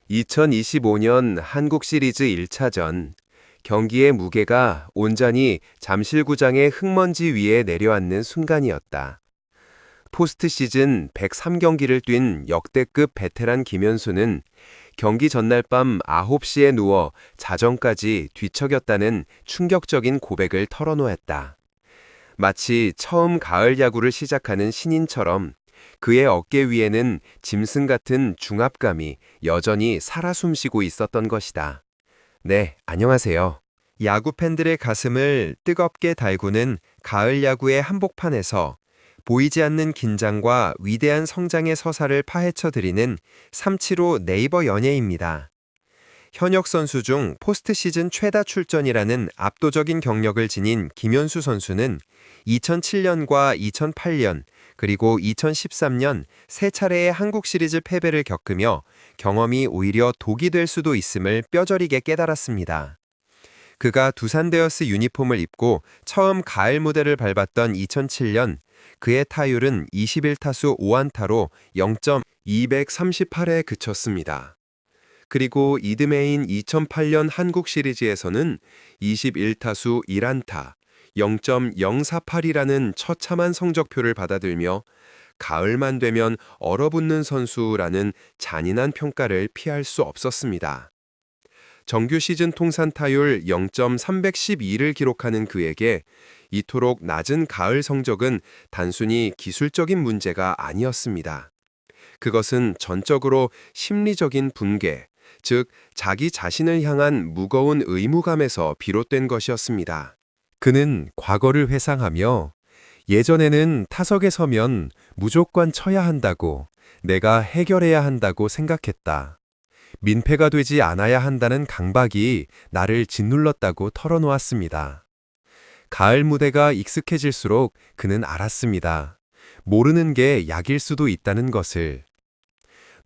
2025년 한국 시리즈 1차전 경기의 무게가 온전히 잠실구장의 흙먼지 위에 내려앉는 순간이었다. 포스트 시즌 103경기를 뛴 역대급 베테랑 김현수는 경기 전날 밤 9시에 누워 자정까지 뒤척였다는 충격적인 고백을 털어놓았다. 마치 처음 가을 야구를 시작하는 신인처럼 그의 어깨 위에는 짐승 같은 중압감이 여전히 살아 숨쉬고 있었던 것이다. 네, 안녕하세요. 야구 팬들의 가슴을 뜨겁게 달구는 가을 야구의 한복판에서 보이지 않는 긴장과 위대한 성장의 서사를 파헤쳐 드리는 375 네이버 연예입니다. 현역 선수 중 포스트 시즌 최다 출전이라는 압도적인 경력을 지닌 김현수 선수는 2007년과 2008년 그리고 2013년 세 차례의 한국 시리즈 패배를 겪으며 경험이 오히려 독이 될 수도 있음을 뼈저리게 깨달았습니다. 그가 두산 베어스 유니폼을 입고 처음 가을 무대를 밟았던 2007년 그의 타율은 21타수 5안타로 0.238에 그쳤습니다. 그리고 이듬해인 2008년 한국 시리즈에서는 21타수 1안타, 0.048이라는 처참한 성적표를 받아들며 가을만 되면 얼어붙는 선수라는 잔인한 평가를 피할 수 없었습니다. 정규 시즌 통산 타율 0.312를 기록하는 그에게 이토록 낮은 가을 성적은 단순히 기술적인 문제가 아니었습니다. 그것은 전적으로 심리적인 붕괴, 즉 자기 자신을 향한 무거운 의무감에서 비롯된 것이었습니다. 그는 과거를 회상하며 예전에는 타석에 서면 무조건 쳐야 한다고, 내가 해결해야 한다고 생각했다. 민폐가 되지 않아야 한다는 강박이 나를 짓눌렀다고 털어놓았습니다. 가을 무대가 익숙해질수록 그는 알았습니다. 모르는 게 약일 수도 있다는 것을.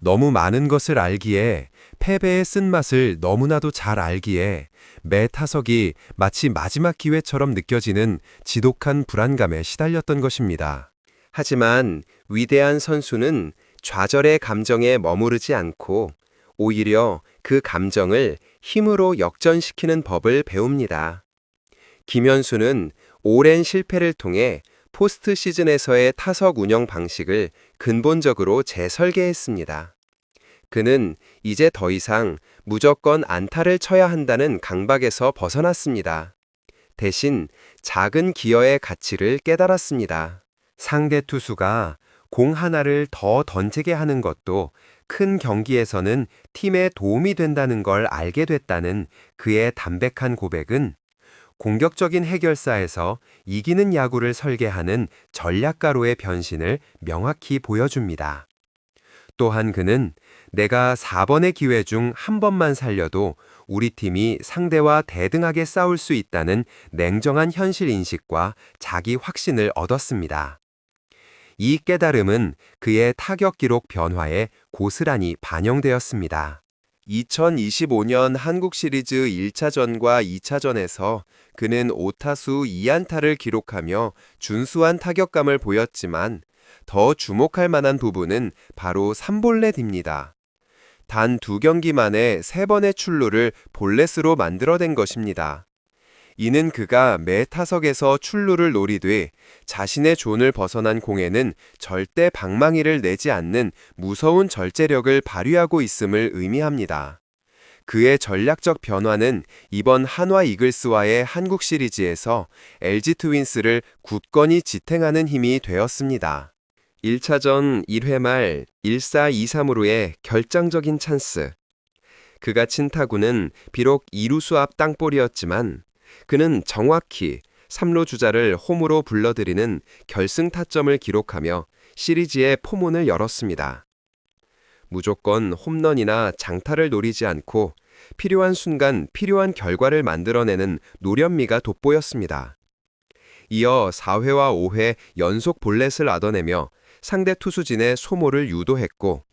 너무 많은 것을 알기에, 패배의 쓴맛을 너무나도 잘 알기에 매 타석이 마치 마지막 기회처럼 느껴지는 지독한 불안감에 시달렸던 것입니다. 하지만 위대한 선수는 좌절의 감정에 머무르지 않고 오히려 그 감정을 힘으로 역전시키는 법을 배웁니다. 김현수는 오랜 실패를 통해 포스트 시즌에서의 타석 운영 방식을 근본적으로 재설계했습니다. 그는 이제 더 이상 무조건 안타를 쳐야 한다는 강박에서 벗어났습니다. 대신 작은 기여의 가치를 깨달았습니다. 상대 투수가 공 하나를 더 던지게 하는 것도 큰 경기에서는 팀에 도움이 된다는 걸 알게 됐다는 그의 담백한 고백은 공격적인 해결사에서 이기는 야구를 설계하는 전략가로의 변신을 명확히 보여줍니다. 또한 그는 내가 4번의 기회 중 한 번만 살려도 우리 팀이 상대와 대등하게 싸울 수 있다는 냉정한 현실 인식과 자기 확신을 얻었습니다. 이 깨달음은 그의 타격 기록 변화에 고스란히 반영되었습니다. 2025년 한국 시리즈 1차전과 2차전에서 그는 5타수 2안타를 기록하며 준수한 타격감을 보였지만 더 주목할 만한 부분은 바로 3볼넷 입니다. 단 2경기 만에 3번의 출루를 볼넷으로 만들어낸 것입니다. 이는 그가 매 타석에서 출루를 노리되 자신의 존을 벗어난 공에는 절대 방망이를 내지 않는 무서운 절제력을 발휘하고 있음을 의미합니다. 그의 전략적 변화는 이번 한화 이글스와의 한국 시리즈에서 LG 트윈스를 굳건히 지탱하는 힘이 되었습니다. 1차전 1회 말 1-4-2-3으로의 결정적인 찬스. 그가 친 타구는 비록 2루수 앞 땅볼이었지만 그는 정확히 3루 주자를 홈으로 불러들이는 결승 타점을 기록하며 시리즈의 포문을 열었습니다. 무조건 홈런이나 장타를 노리지 않고 필요한 순간 필요한 결과를 만들어내는 노련미가 돋보였습니다. 이어 4회와 5회 연속 볼넷을 얻어내며 상대 투수진의 소모를 유도했고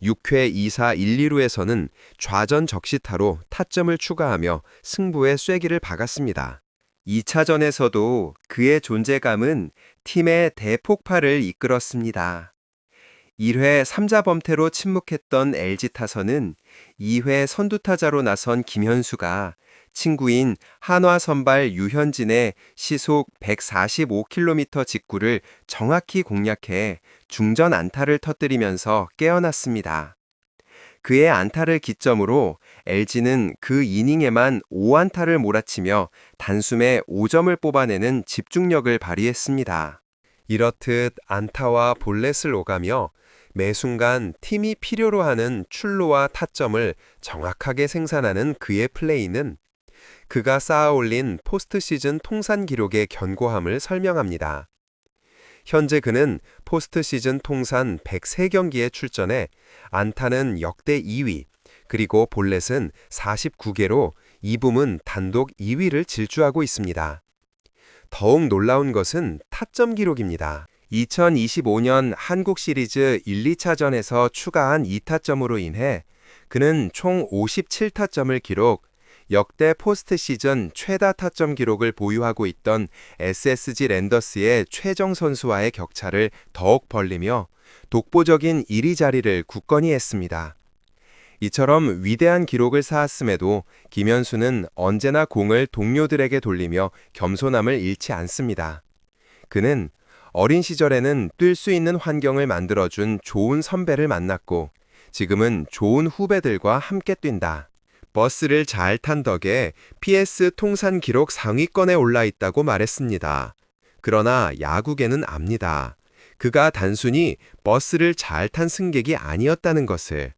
6회 2사 1-2루에서는 좌전 적시타로 타점을 추가하며 승부의 쐐기를 박았습니다. 2차전에서도 그의 존재감은 팀의 대폭발을 이끌었습니다. 1회 3자 범퇴로 침묵했던 LG 타선은 2회 선두타자로 나선 김현수가 친구인 한화 선발 유현진의 시속 145km 직구를 정확히 공략해 중전 안타를 터뜨리면서 깨어났습니다. 그의 안타를 기점으로 LG는 그 이닝에만 5안타를 몰아치며 단숨에 5점을 뽑아내는 집중력을 발휘했습니다. 이렇듯 안타와 볼넷을 오가며 매 순간 팀이 필요로 하는 출루와 타점을 정확하게 생산하는 그의 플레이는 그가 쌓아올린 포스트 시즌 통산 기록의 견고함을 설명합니다. 현재 그는 포스트 시즌 통산 103경기에 출전해 안타는 역대 2위, 그리고 볼넷은 49개로 이 부문 단독 2위를 질주하고 있습니다. 더욱 놀라운 것은 타점 기록입니다. 2025년 한국 시리즈 1, 2차전에서 추가한 2타점으로 인해 그는 총 57타점을 기록, 역대 포스트 시즌 최다 타점 기록을 보유하고 있던 SSG 랜더스의 최정 선수와의 격차를 더욱 벌리며 독보적인 1위 자리를 굳건히 했습니다. 이처럼 위대한 기록을 쌓았음에도 김현수는 언제나 공을 동료들에게 돌리며 겸손함을 잃지 않습니다. 그는 어린 시절에는 뛸 수 있는 환경을 만들어준 좋은 선배를 만났고 지금은 좋은 후배들과 함께 뛴다. 버스를 잘 탄 덕에 PS 통산 기록 상위권에 올라 있다고 말했습니다. 그러나 야구계는 압니다. 그가 단순히 버스를 잘 탄 승객이 아니었다는 것을.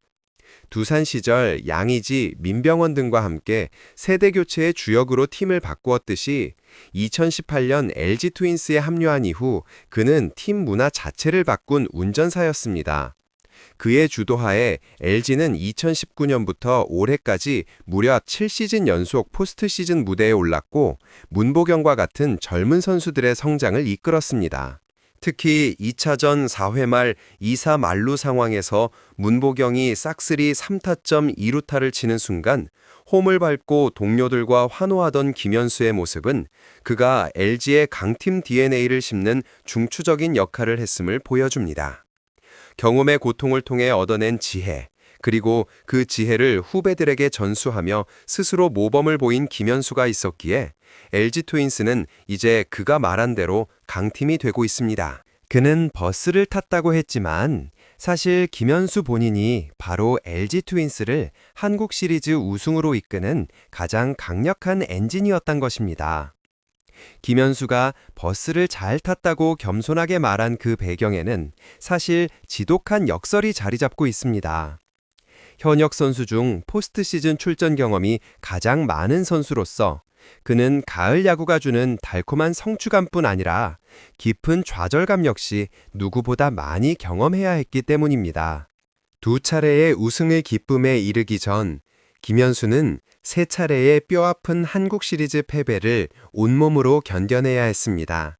두산 시절 양의지, 민병헌 등과 함께 세대 교체의 주역으로 팀을 바꾸었듯이 2018년 LG 트윈스에 합류한 이후 그는 팀 문화 자체를 바꾼 운전사였습니다. 그의 주도하에 LG는 2019년부터 올해까지 무려 7시즌 연속 포스트 시즌 무대에 올랐고 문보경과 같은 젊은 선수들의 성장을 이끌었습니다. 특히 2차전 4회 말 2사 만루 상황에서 문보경이 싹쓸이 3타점 2루타를 치는 순간 홈을 밟고 동료들과 환호하던 김현수의 모습은 그가 LG의 강팀 DNA를 심는 중추적인 역할을 했음을 보여줍니다. 경험의 고통을 통해 얻어낸 지혜, 그리고 그 지혜를 후배들에게 전수하며 스스로 모범을 보인 김현수가 있었기에 LG 트윈스는 이제 그가 말한 대로 강팀이 되고 있습니다. 그는 버스를 탔다고 했지만 사실 김현수 본인이 바로 LG 트윈스를 한국 시리즈 우승으로 이끄는 가장 강력한 엔진이었던 것입니다. 김현수가 버스를 잘 탔다고 겸손하게 말한 그 배경에는 사실 지독한 역설이 자리 잡고 있습니다. 현역 선수 중 포스트 시즌 출전 경험이 가장 많은 선수로서 그는 가을 야구가 주는 달콤한 성취감뿐 아니라 깊은 좌절감 역시 누구보다 많이 경험해야 했기 때문입니다. 두 차례의 우승의 기쁨에 이르기 전 김현수는 세 차례의 뼈아픈 한국 시리즈 패배를 온몸으로 견뎌내야 했습니다.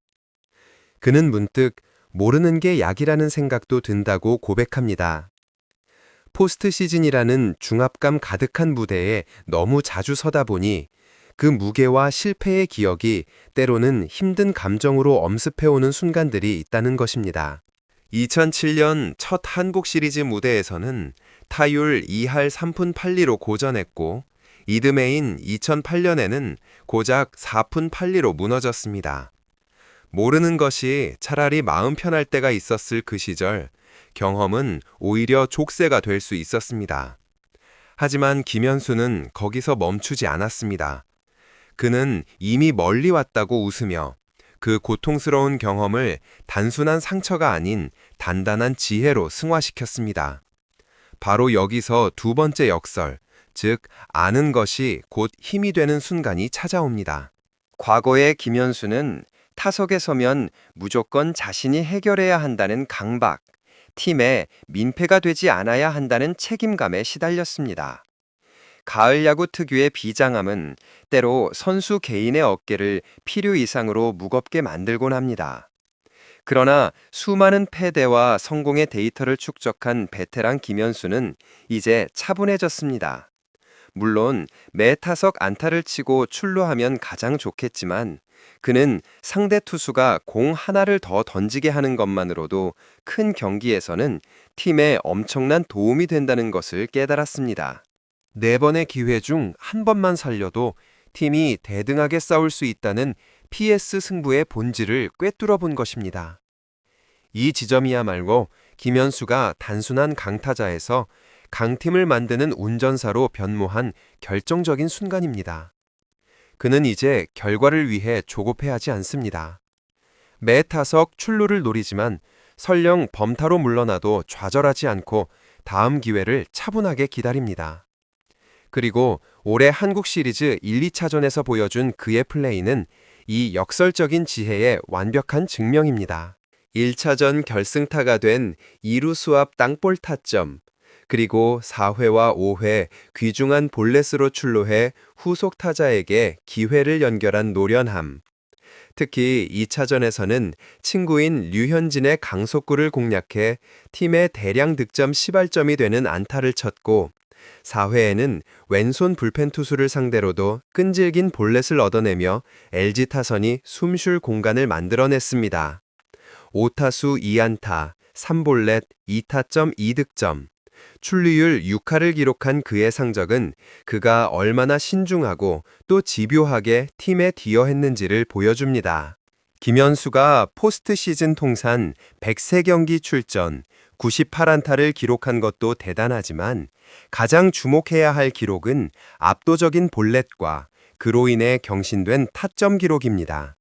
그는 문득 모르는 게 약이라는 생각도 든다고 고백합니다. 포스트 시즌이라는 중압감 가득한 무대에 너무 자주 서다 보니 그 무게와 실패의 기억이 때로는 힘든 감정으로 엄습해오는 순간들이 있다는 것입니다. 2007년 첫 한국 시리즈 무대에서는 타율 2할 3푼 8리로 고전했고 이듬해인 2008년에는 고작 4푼 8리로 무너졌습니다. 모르는 것이 차라리 마음 편할 때가 있었을 그 시절, 경험은 오히려 족쇄가 될 수 있었습니다. 하지만 김현수는 거기서 멈추지 않았습니다. 그는 이미 멀리 왔다고 웃으며 그 고통스러운 경험을 단순한 상처가 아닌 단단한 지혜로 승화시켰습니다. 바로 여기서 두 번째 역설, 즉 아는 것이 곧 힘이 되는 순간이 찾아옵니다. 과거의 김현수는 타석에 서면 무조건 자신이 해결해야 한다는 강박, 팀에 민폐가 되지 않아야 한다는 책임감에 시달렸습니다. 가을 야구 특유의 비장함은 때로 선수 개인의 어깨를 필요 이상으로 무겁게 만들곤 합니다. 그러나 수많은 패대와 성공의 데이터를 축적한 베테랑 김현수는 이제 차분해졌습니다. 물론 매 타석 안타를 치고 출루하면 가장 좋겠지만 그는 상대 투수가 공 하나를 더 던지게 하는 것만으로도 큰 경기에서는 팀에 엄청난 도움이 된다는 것을 깨달았습니다. 4번의 기회 중 한 번만 살려도 팀이 대등하게 싸울 수 있다는 PS 승부의 본질을 꿰뚫어 본 것입니다. 이 지점이야말로 김현수가 단순한 강타자에서 강팀을 만드는 운전사로 변모한 결정적인 순간입니다. 그는 이제 결과를 위해 조급해하지 않습니다. 매 타석 출루를 노리지만 설령 범타로 물러나도 좌절하지 않고 다음 기회를 차분하게 기다립니다. 그리고 올해 한국 시리즈 1, 2차전에서 보여준 그의 플레이는 이 역설적인 지혜의 완벽한 증명입니다. 1차전 결승타가 된 2루수 앞 땅볼 타점, 그리고 4회와 5회 귀중한 볼넷으로 출루해 후속 타자에게 기회를 연결한 노련함. 특히 2차전에서는 친구인 류현진의 강속구를 공략해 팀의 대량 득점 시발점이 되는 안타를 쳤고, 4회에는 왼손 불펜 투수를 상대로도 끈질긴 볼넷을 얻어내며 LG 타선이 숨쉴 공간을 만들어냈습니다. 5타수 2안타, 3볼넷, 2타점 2득점. 출루율 6할을 기록한 그의 상적은 그가 얼마나 신중하고 또 집요하게 팀에 기여했는지를 보여줍니다. 김현수가 포스트 시즌 통산 103경기 출전, 98안타를 기록한 것도 대단하지만 가장 주목해야 할 기록은 압도적인 볼넷과 그로 인해 경신된 타점 기록입니다.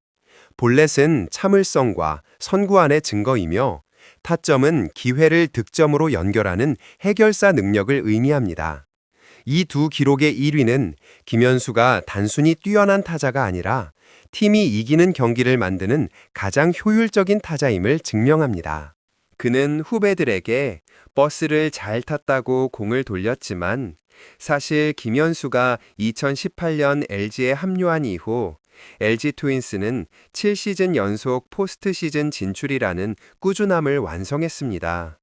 볼넷은 참을성과 선구안의 증거이며 타점은 기회를 득점으로 연결하는 해결사 능력을 의미합니다. 이 두 기록의 1위는 김현수가 단순히 뛰어난 타자가 아니라 팀이 이기는 경기를 만드는 가장 효율적인 타자임을 증명합니다. 그는 후배들에게 버스를 잘 탔다고 공을 돌렸지만 사실 김현수가 2018년 LG에 합류한 이후 LG 트윈스는 7시즌 연속 포스트 시즌 진출이라는 꾸준함을 완성했습니다.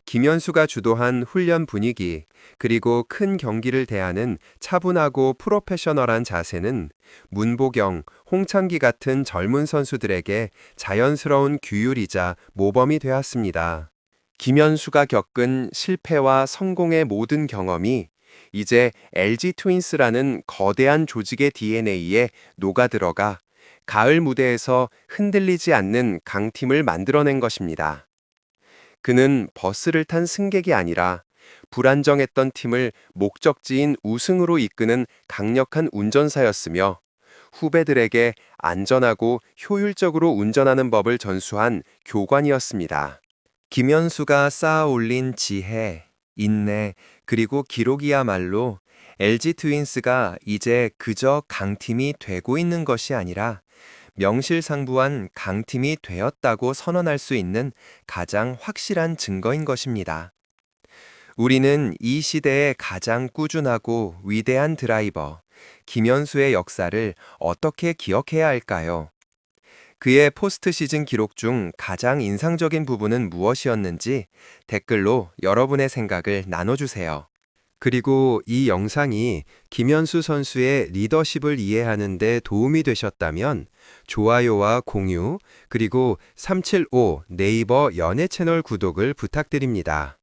김현수가 주도한 훈련 분위기, 그리고 큰 경기를 대하는 차분하고 프로페셔널한 자세는 문보경, 홍창기 같은 젊은 선수들에게 자연스러운 규율이자 모범이 되었습니다. 김현수가 겪은 실패와 성공의 모든 경험이 이제 LG 트윈스라는 거대한 조직의 DNA에 녹아들어가 가을 무대에서 흔들리지 않는 강팀을 만들어낸 것입니다. 그는 버스를 탄 승객이 아니라 불안정했던 팀을 목적지인 우승으로 이끄는 강력한 운전사였으며 후배들에게 안전하고 효율적으로 운전하는 법을 전수한 교관이었습니다. 김현수가 쌓아 올린 지혜, 인내, 그리고 기록이야말로 LG 트윈스가 이제 그저 강팀이 되고 있는 것이 아니라 명실상부한 강팀이 되었다고 선언할 수 있는 가장 확실한 증거인 것입니다. 우리는 이 시대의 가장 꾸준하고 위대한 드라이버, 김현수의 역사를 어떻게 기억해야 할까요? 그의 포스트 시즌 기록 중 가장 인상적인 부분은 무엇이었는지 댓글로 여러분의 생각을 나눠주세요. 그리고 이 영상이 김현수 선수의 리더십을 이해하는 데 도움이 되셨다면 좋아요와 공유, 그리고 375 네이버 연예 채널 구독을 부탁드립니다.